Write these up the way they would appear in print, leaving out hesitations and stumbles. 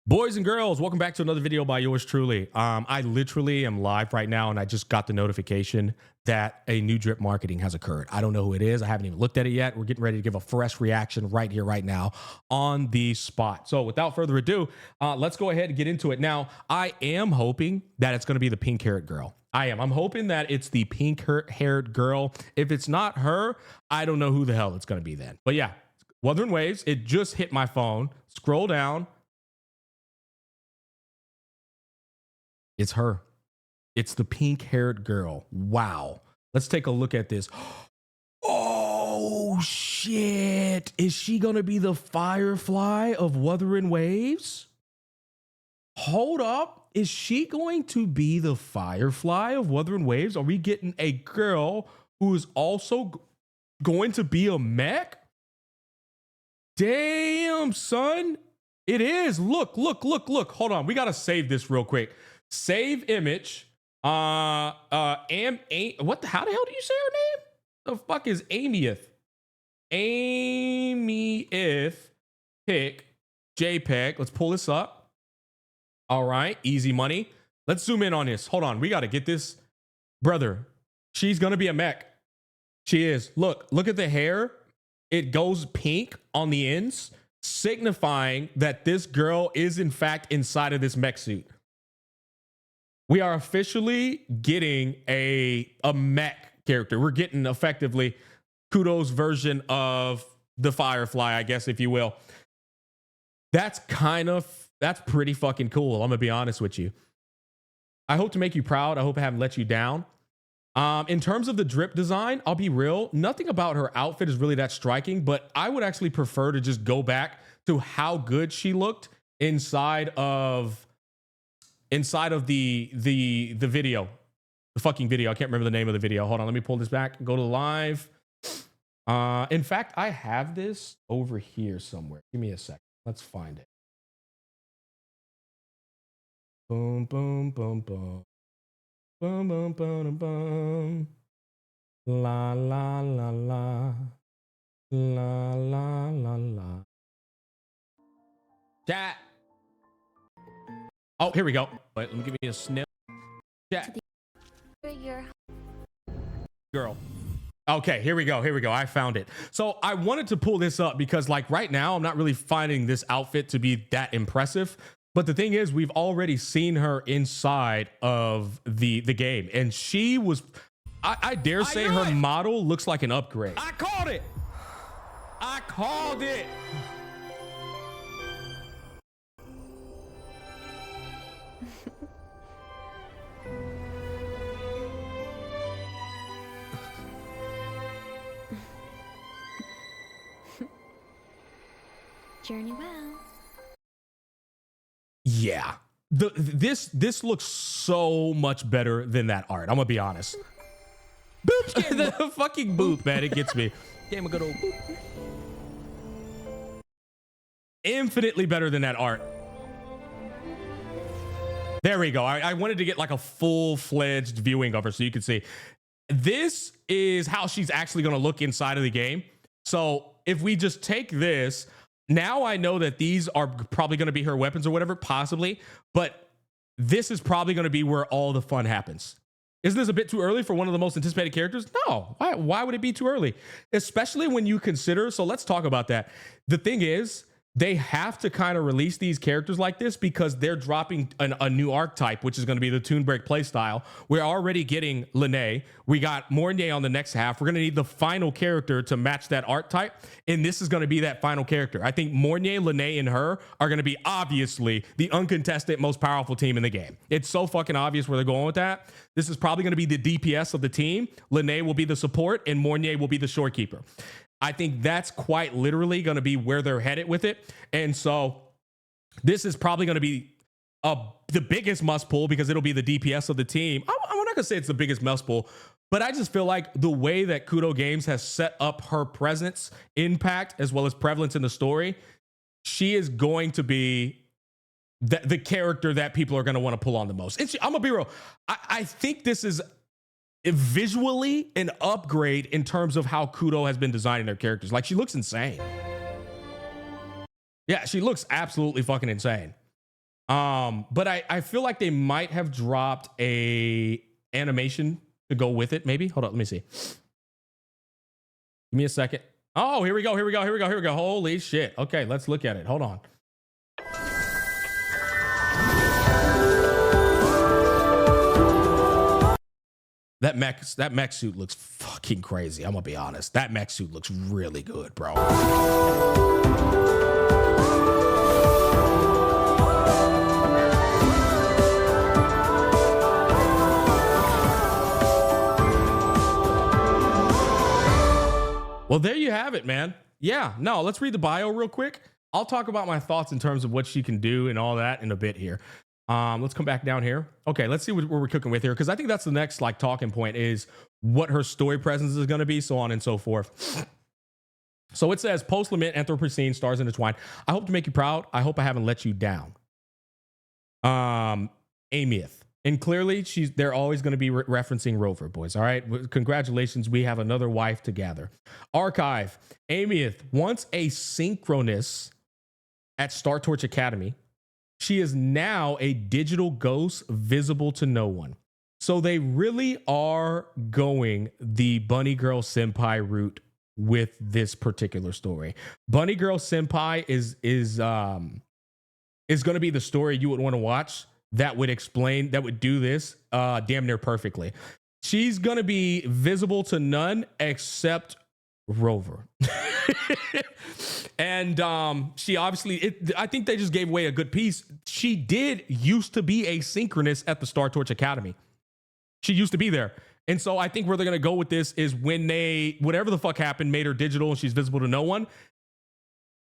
Boys and girls, welcome back to another video by yours truly. I literally am live right now, and I just got the notification that a new drip marketing has occurred. I don't know who it is. I haven't even looked at it yet. We're getting ready to give a fresh reaction right here, right now, on the spot. So without further ado, let's go ahead and get into it. Now, I am hoping that it's going to be the pink-haired girl. I'm hoping that it's the pink-haired girl. If it's not her, I don't know who the hell it's going to be then. But yeah, Wuthering Waves, it just hit my phone. Scroll down. It's her. It's the pink-haired girl. Wow. Let's take a look at this. Oh, shit. Is she going to be the Firefly of Wuthering Waves? Hold up. Is she going to be the Firefly of Wuthering Waves? Are we getting a girl who is also going to be a mech? Damn, son. It is. Look. Hold on. We got to save this real quick. Save image. What the, how the hell do you say her name? The fuck is AEMEATH? AEMEATH pic JPEG. Let's pull this up. All right, easy money. Let's zoom in on this. Hold on, we got to get this. Brother, she's gonna be a mech. She is. Look at the hair. It goes pink on the ends, signifying that this girl is in fact inside of this mech suit. We are officially getting a mech character. We're getting effectively Kudo's version of the Firefly, I guess, if you will. That's pretty fucking cool. I'm gonna be honest with you. I hope to make you proud. I hope I haven't let you down. In terms of the drip design, I'll be real. Nothing about her outfit is really that striking, but I would actually prefer to just go back to how good she looked inside of the video, the fucking video. I can't remember the name of the video. Hold on, let me pull this back. Go to live. In fact, I have this over here somewhere. Give me a second. Let's find it. Boom, boom, boom, boom. Boom, boom, boom, boom. La, la, la, la. La, la, la, la. Chat. Oh, here we go. Wait, let me give you a snip. Chat. Girl. Okay, here we go. I found it. So I wanted to pull this up because like right now, I'm not really finding this outfit to be that impressive. But the thing is, we've already seen her inside of the game. And she was, I dare say her model looks like an upgrade. I called it. Journey well. Yeah, this looks so much better than that art. I'm gonna be honest. Boop, the fucking boop, man, it gets me. Game a good old boop. Infinitely better than that art. There we go. I wanted to get like a full-fledged viewing of her so you can see. This is how she's actually gonna look inside of the game. So if we just take this. Now I know that these are probably going to be her weapons or whatever, possibly, but this is probably going to be where all the fun happens. Isn't this a bit too early for one of the most anticipated characters? No. Why would it be too early? Especially when you consider, so let's talk about that. The thing is, they have to kind of release these characters like this because they're dropping a new archetype, which is going to be the Toon Break playstyle. We're already getting Lene. We got Mornier on the next half. We're going to need the final character to match that archetype, and this is going to be that final character. I think Mornier, Lene, and her are going to be obviously the uncontested most powerful team in the game. It's so fucking obvious where they're going with that. This is probably going to be the DPS of the team. Lene will be the support, and Mornier will be the shorekeeper. I think that's quite literally going to be where they're headed with it. And so this is probably going to be the biggest must pull because it'll be the DPS of the team. I'm not going to say it's the biggest must pull, but I just feel like the way that Kudo Games has set up her presence, impact, as well as prevalence in the story, she is going to be the character that people are going to want to pull on the most. I'm going to be real. I think this is visually an upgrade in terms of how Kudo has been designing their characters. Like, she looks insane. Yeah, she looks absolutely fucking insane. But I feel like they might have dropped a animation to go with it. Maybe. Hold on. Let me see. Give me a second. Oh, here we go. Here we go. Here we go. Here we go. Holy shit. Okay, let's look at it. Hold on. That mech suit looks fucking crazy. I'm gonna be honest. That mech suit looks really good, bro. Well, there you have it, man. Yeah, no, let's read the bio real quick. I'll talk about my thoughts in terms of what she can do and all that in a bit here. Let's come back down here. Okay, let's see what we're cooking with here, because I think that's the next like talking point is what her story presence is going to be, so on and so forth. So it says, post-lament Anthropocene stars intertwined. I hope to make you proud. I hope I haven't let you down. AEMEATH. And clearly, they're always going to be referencing Rover, boys. All right. Congratulations. We have another wife to gather. Archive. AEMEATH, once a synchronous at Star Torch Academy, she is now a digital ghost visible to no one. So they really are going the Bunny Girl Senpai route with this particular story. Bunny Girl Senpai is going to be the story you would want to watch. That would do this damn near perfectly. She's going to be visible to none except Rover. And she obviously, I think they just gave away a good piece. She did used to be asynchronous at the Star Torch Academy. She used to be there. And so I think where they're going to go with this is when they, whatever the fuck happened, made her digital and she's visible to no one.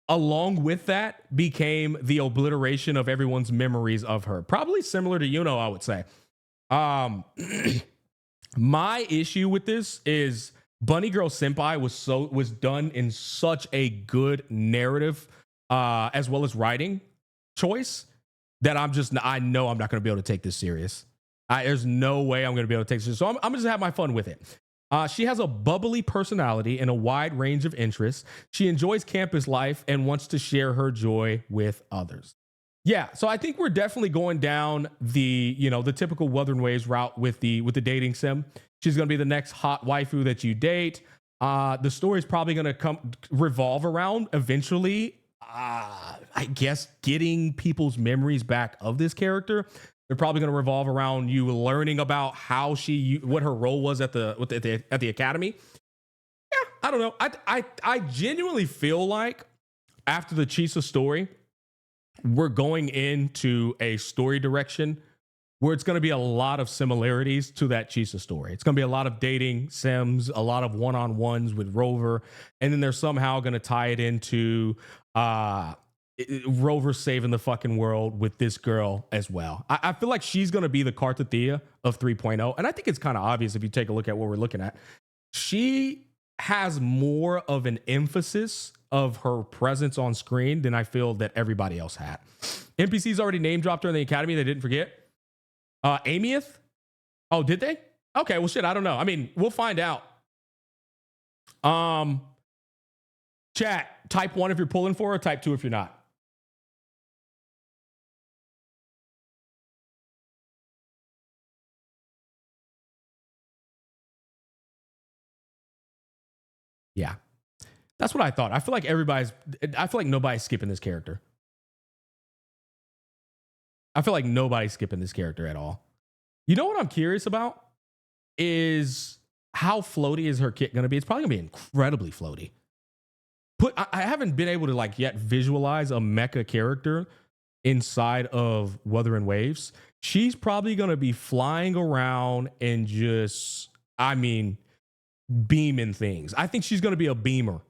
Along with that became the obliteration of everyone's memories of her. Probably similar to Yuno, I would say. My issue with this is Bunny Girl Senpai was done in such a good narrative as well as writing choice that I know I'm not going to be able to take this serious. There's no way I'm going to be able to take this serious. So I'm going to just have my fun with it. She has a bubbly personality and a wide range of interests. She enjoys campus life and wants to share her joy with others. Yeah, so I think we're definitely going down the typical Wuthering Waves route with the dating sim. She's going to be the next hot waifu that you date. The story is probably going to revolve around eventually, I guess, getting people's memories back of this character. They're probably going to revolve around you learning about how what her role was at the academy. Yeah, I don't know. I genuinely feel like after the Chisa story, we're going into a story direction where it's going to be a lot of similarities to that Chisa story. It's going to be a lot of dating sims, a lot of one-on-ones with Rover, and then they're somehow going to tie it into Rover saving the fucking world with this girl as well. I feel like she's going to be the Kartathea of 3.0. And I think it's kind of obvious if you take a look at what we're looking at. She has more of an emphasis of her presence on screen than I feel that everybody else had. NPCs already name dropped her in the academy. They didn't forget. AEMEATH? Oh, did they? Okay, well, shit, I don't know. I mean, we'll find out. Chat, type 1 if you're pulling for her, type 2 if you're not. Yeah, that's what I thought. I feel like nobody's skipping this character. I feel like nobody's skipping this character at all. You know what I'm curious about is how floaty is her kit going to be? It's probably going to be incredibly floaty. I haven't been able to yet visualize a mecha character inside of Wuthering Waves. She's probably going to be flying around and just, beaming things. I think she's going to be a beamer,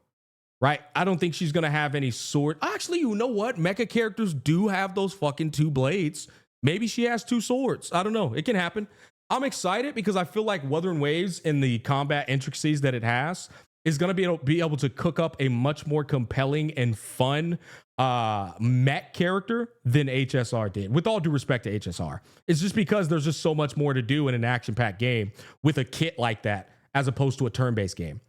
right? I don't think she's going to have any sword. Actually, you know what? Mecha characters do have those fucking 2 blades. Maybe she has 2 swords. I don't know. It can happen. I'm excited because I feel like Wuthering Waves and the combat intricacies that it has is going to be able to cook up a much more compelling and fun mech character than HSR did. With all due respect to HSR. It's just because there's just so much more to do in an action-packed game with a kit like that, as opposed to a turn-based game.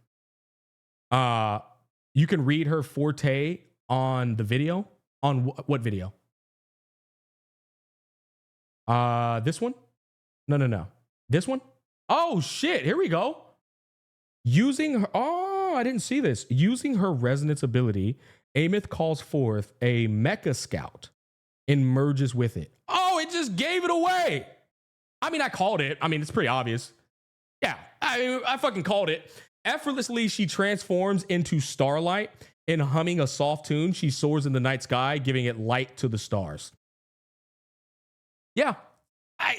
You can read her forte on the video. On what video? This one? No. This one? Oh shit, here we go. Using her, oh, I didn't see this. Using her resonance ability, AEMEATH calls forth a MECHA scout and merges with it. Oh, it just gave it away. I mean, I called it. I mean, it's pretty obvious. Yeah, I fucking called it. Effortlessly, she transforms into starlight and humming a soft tune, she soars in the night sky, giving it light to the stars. Yeah,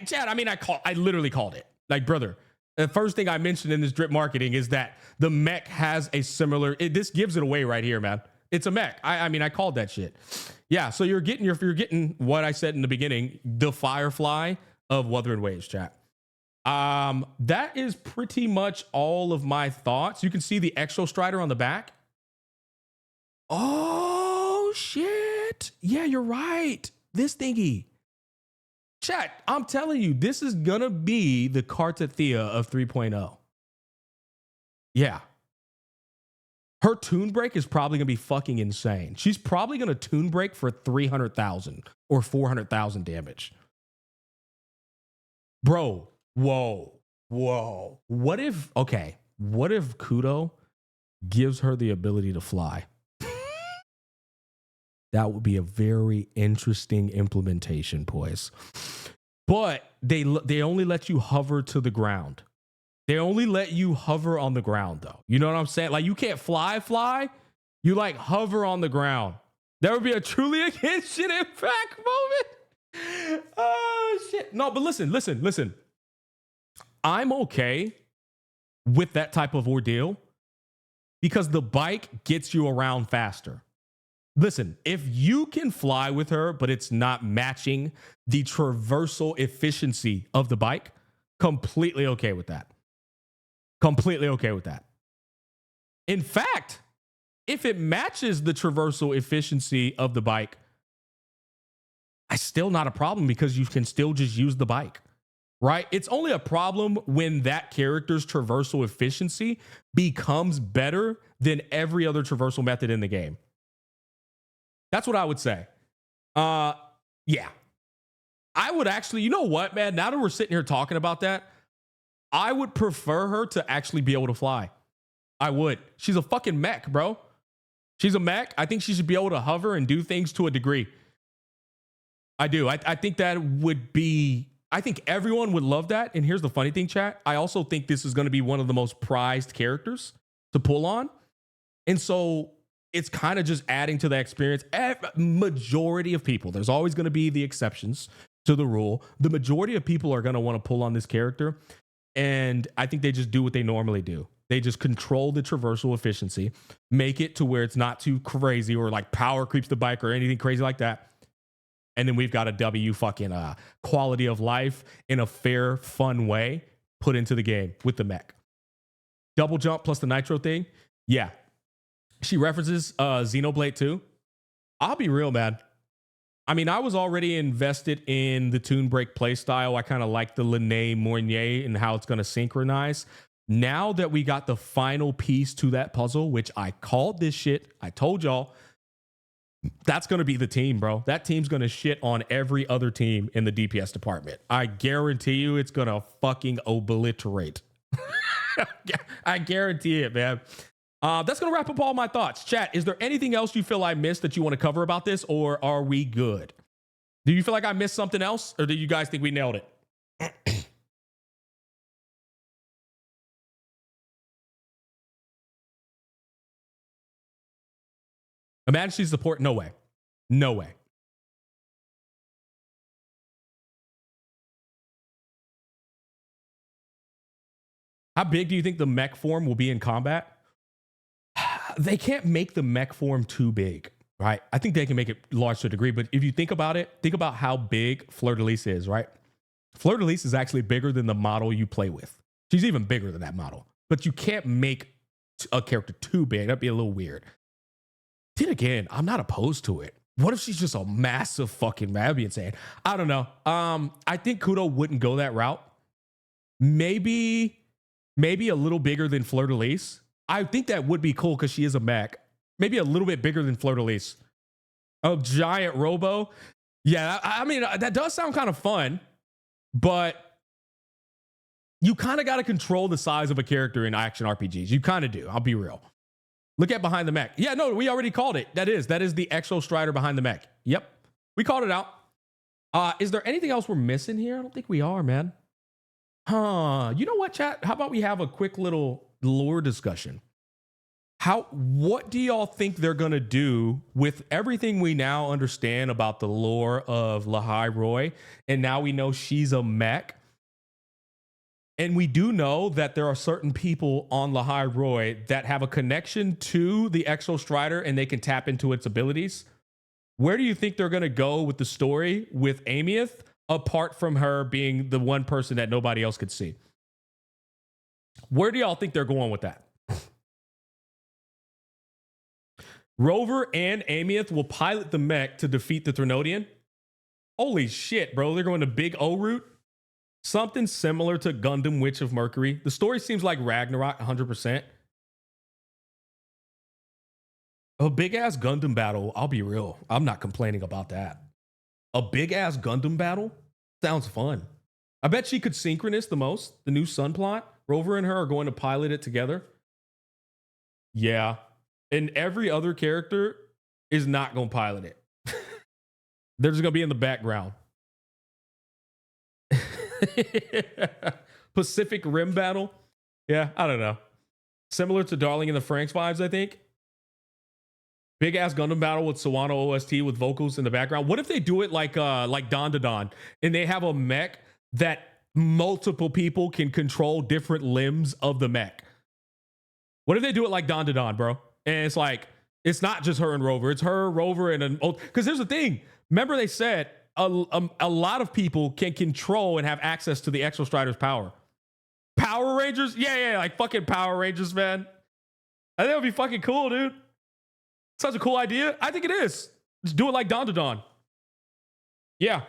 Chad, I mean, I literally called it. Like, brother, the first thing I mentioned in this drip marketing is that the mech has a similar, this gives it away right here, man. It's a mech. I mean, I called that shit. Yeah, so you're getting what I said in the beginning, the Firefly of Wuthering Waves, chat. That is pretty much all of my thoughts. You can see the Exo Strider on the back. Oh, shit. Yeah, you're right. This thingy. Chat, I'm telling you, this is gonna be the Kartathea of 3.0. Yeah. Her tune break is probably gonna be fucking insane. She's probably gonna tune break for 300,000 or 400,000 damage. Bro, whoa. What if Kudo gives her the ability to fly? That would be a very interesting implementation, boys. But they only let you hover to the ground. They only let you hover on the ground, though. You know what I'm saying? Like, you can't fly. You, like, hover on the ground. That would be a truly against shit impact moment. Oh, shit. No, but listen. I'm okay with that type of ordeal because the bike gets you around faster. Listen, if you can fly with her, but it's not matching the traversal efficiency of the bike, completely okay with that. Completely okay with that. In fact, if it matches the traversal efficiency of the bike, it's still not a problem because you can still just use the bike, right? It's only a problem when that character's traversal efficiency becomes better than every other traversal method in the game. That's what I would say. Yeah. I would actually, you know what, man? Now that we're sitting here talking about that, I would prefer her to actually be able to fly. I would. She's a fucking mech, bro. She's a mech. I think she should be able to hover and do things to a degree. I do. I think that would be, I think everyone would love that. And here's the funny thing, chat. I also think this is going to be one of the most prized characters to pull on. And so it's kind of just adding to the experience. Majority of people, there's always going to be the exceptions to the rule. The majority of people are going to want to pull on this character. And I think they just do what they normally do. They just control the traversal efficiency, make it to where it's not too crazy or like power creeps the bike or anything crazy like that. And then we've got a W fucking quality of life in a fair, fun way put into the game with the mech. Double jump plus the nitro thing. Yeah. She references Xenoblade 2. I'll be real, man. I mean, I was already invested in the Toon Break playstyle. I kind of like the Lene Mournier and how it's going to synchronize. Now that we got the final piece to that puzzle, which I called this shit, I told y'all, that's going to be the team, bro. That team's going to shit on every other team in the DPS department. I guarantee you it's going to fucking obliterate. I guarantee it, man. That's going to wrap up all my thoughts. Chat, is there anything else you feel I missed that you want to cover about this, or are we good? Do you feel like I missed something else, or do you guys think we nailed it? Imagine she's support. No way. No way. How big do you think the mech form will be in combat? They can't make the mech form too big, right? I think they can make it large to a degree, but if you think about it, think about how big Fleur de Lis is, right? Fleur de Lis is actually bigger than the model you play with. She's even bigger than that model, but you can't make a character too big. That'd be a little weird. Then again, I'm not opposed to it. What if she's just a massive fucking, that'd be insane. I don't know. I think Kudo wouldn't go that route. Maybe a little bigger than Fleur de Lis. I think that would be cool because she is a mech. Maybe a little bit bigger than Fleur de Lis. A giant robo. Yeah, I mean, that does sound kind of fun. but you kind of got to control the size of a character in action RPGs. You kind of do. I'll be real. Look at behind the mech. Yeah, no, we already called it. That is the Exo Strider behind the mech. Yep, we called it out. Is there anything else we're missing here? I don't think we are, man. You know what, chat? How about we have a quick little lore discussion? What do y'all think they're gonna do with everything we now understand about the lore of Lahai Roy? And now we know she's a mech. And we do know that there are certain people on Lahai Roy that have a connection to the Exo Strider and they can tap into its abilities. Where do you think they're gonna go with the story with AEMEATH, apart from her being the one person that nobody else could see? Where do y'all think they're going with that? Rover and AEMEATH will pilot the mech to defeat the Trinodian. Holy shit, bro. They're going the big O route. Something similar to Gundam Witch of Mercury. The story seems like Ragnarok 100%. A big-ass Gundam battle. I'll be real. I'm not complaining about that. A big-ass Gundam battle? Sounds fun. I bet she could synchronous the most. The new Sun plot. Rover and her are going to pilot it together. Yeah. And every other character is not going to pilot it. They're just going to be in the background. Pacific Rim battle. Yeah, I don't know. Similar to Darling in the Franxx vibes, I think. Big ass Gundam battle with Sawano OST with vocals in the background. What if they do it like Don to Don and they have a mech that multiple people can control different limbs of the mech? What if they do it like Don to Don, bro? And it's like, it's not just her and Rover. It's her, Rover, and an old. Because here's the thing. Remember they said a lot of people can control and have access to the Exo Strider's power. Power Rangers? Yeah, like fucking Power Rangers, man. I think it would be fucking cool, dude. Such a cool idea. I think it is. Just do it like Don to Don. Yeah.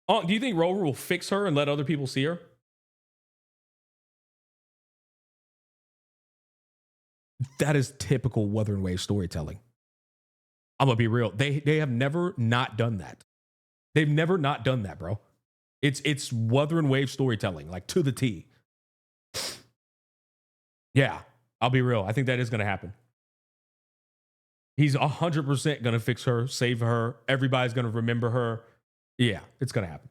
Oh, do you think Rover will fix her and let other people see her? That is typical Wuthering Wave storytelling. I'm gonna be real. They have never not done that. They've never not done that, bro. It's Wuthering Wave storytelling, like to the T. Yeah, I'll be real. I think that is gonna happen. He's 100% gonna fix her, save her. Everybody's gonna remember her. Yeah, it's gonna happen.